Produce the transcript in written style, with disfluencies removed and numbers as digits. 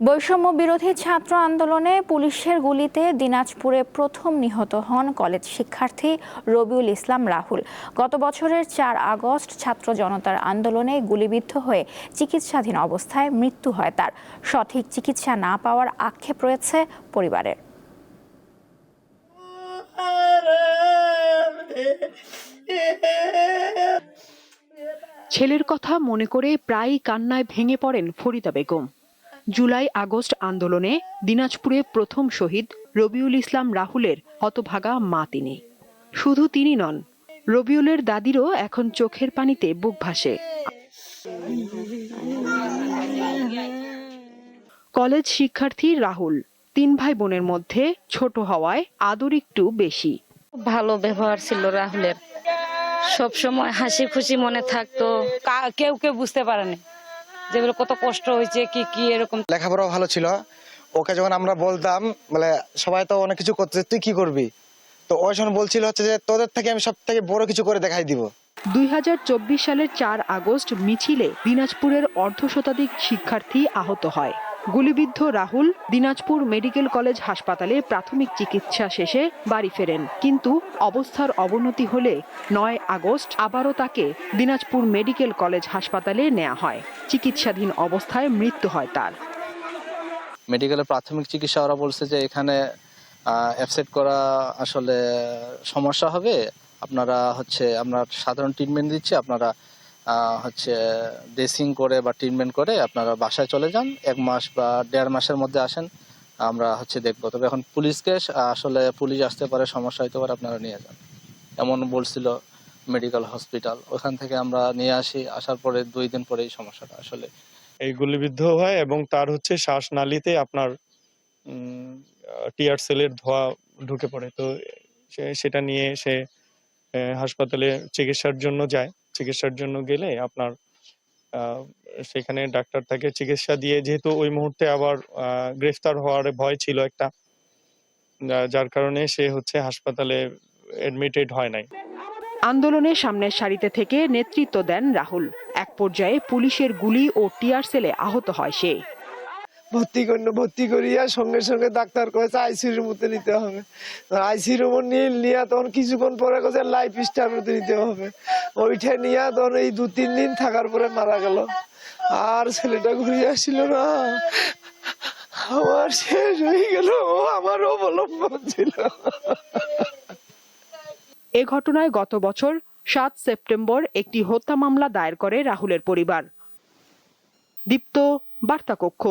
বৈষম্য বিরোধী ছাত্র আন্দোলনে পুলিশের গুলিতে দিনাজপুরে প্রথম নিহত হন কলেজ শিক্ষার্থী রবিউল ইসলাম রাহুল। গত বছরের ৪ আগস্ট ছাত্র জনতার আন্দোলনে গুলিবিদ্ধ হয়ে চিকিৎসাধীন অবস্থায় মৃত্যু হয় তার। সঠিক চিকিৎসা না পাওয়ার আক্ষেপ রয়েছে পরিবারের। ছেলের কথা মনে করে প্রায়ই কান্নায় ভেঙে পড়েন ফরিদা বেগম। জুলাই আগস্ট আন্দোলনে দিনাজপুরে প্রথম শহীদ রবিউল ইসলাম রাহুলের হতভাগা মা তিনি। শুধু তিনি নন, রবিউলের দাদিরও এখন চোখের পানিতে বুক ভাসে। কলেজ শিক্ষার্থী রাহুল ৩ ভাই বোনের মধ্যে ছোট হওয়ায় আদর একটু বেশি। ভালো ব্যবহার ছিল রাহুলের, সব সময় হাসি খুশি মনে থাকতো। কেউ কেউ বুঝতে পারেনি যেগুলো কত কষ্ট হয়েছে কি এরকম। লেখাপড়াও ভালো ছিল। ওকে যখন আমরা বলতাম মানে সবাই তো অনেক কিছু করতে, তুই কি করবি, তো ওই সময় বলছিল হচ্ছে যে তোদের থেকে আমি সব থেকে বড় কিছু করে দেখাই দিব। ২০২৪ সালের ৪ আগস্ট মিছিলে দিনাজপুরের অর্ধশতাধিক শিক্ষার্থী আহত হয়। গুলিবিদ্ধ রাহুল দিনাজপুর মেডিকেল কলেজ হাসপাতালে প্রাথমিক চিকিৎসা শেষে বাড়ি ফেরেন, কিন্তু অবস্থার অবনতি হলে ৯ আগস্ট আবারও তাকে দিনাজপুর মেডিকেল কলেজ হাসপাতালে নেওয়া হয়। চিকিৎসাধীন অবস্থায় মৃত্যু হয় তার। মেডিকেলের প্রাথমিক চিকিৎসা ওরা বলছে যে এখানে অ্যাবসেট করা আসলে সমস্যা হবে, আপনারা আমরা সাধারণ ট্রিটমেন্ট দিচ্ছি, আপনারা ড্রেসিং করে বা ট্রিটমেন্ট করে আপনারা বাসায় চলে যান, ১ মাস বা ১.৫ মাসের মধ্যে আসেন, আমরা দেখবো। তবে এখন পুলিশকে পুলিশ আসতে পারে, সমস্যা হতে পারে, আপনারা নিয়ে যান, এমন বলছিল মেডিকেল হসপিটাল। ওখান থেকে আমরা নিয়ে আসার পরে ২ দিন পরে এই সমস্যাটা আসলে এই গুলিবিদ্ধ হয় এবং তার শ্বাসনালীতে আপনার টিয়ার সেলের ধোঁয়া ঢুকে পড়ে। তো সেটা নিয়ে সে হাসপাতালে চিকিৎসার জন্য যায়। চিকিৎসার জন্য গেলে আপনার সেখানে ডাক্তার তাকে চিকিৎসা দিয়ে, যেহেতু ওই মুহূর্তে আবার গ্রেফতার হওয়ার ভয় ছিল একটা, যার কারণে সে হাসপাতালে অ্যাডমিটেড হয় নাই। আন্দোলনের সামনের সারিতে থেকে নেতৃত্ব দেন রাহুল। এক পর্যায়ে পুলিশের গুলি ও টিয়ার সেলে আহত হয় সে। ভর্তি করিয়া সঙ্গে সঙ্গে ডাক্তার কয়েছে আইসিইউ রুমে নিতে হবে। আইসিইউ রুমে নিয়ে তখন কিছুক্ষণ পরে কয়েছে লাইফ স্টাইলতে নিতে হবে। ওইটা নিয়ে তখন এই ২-৩ দিন থাকার পরে মারা গেল। আর ছেলেটা ঘুরে আসছিল না, আমার শেষ হয়ে গেল। ও আমার অবলম্বন ছিল। এ ঘটনায় গত বছর ৭ সেপ্টেম্বর একটি হত্যা মামলা দায়ের করে রাহুলের পরিবার। দীপ্ত, বার্তা কক্ষ।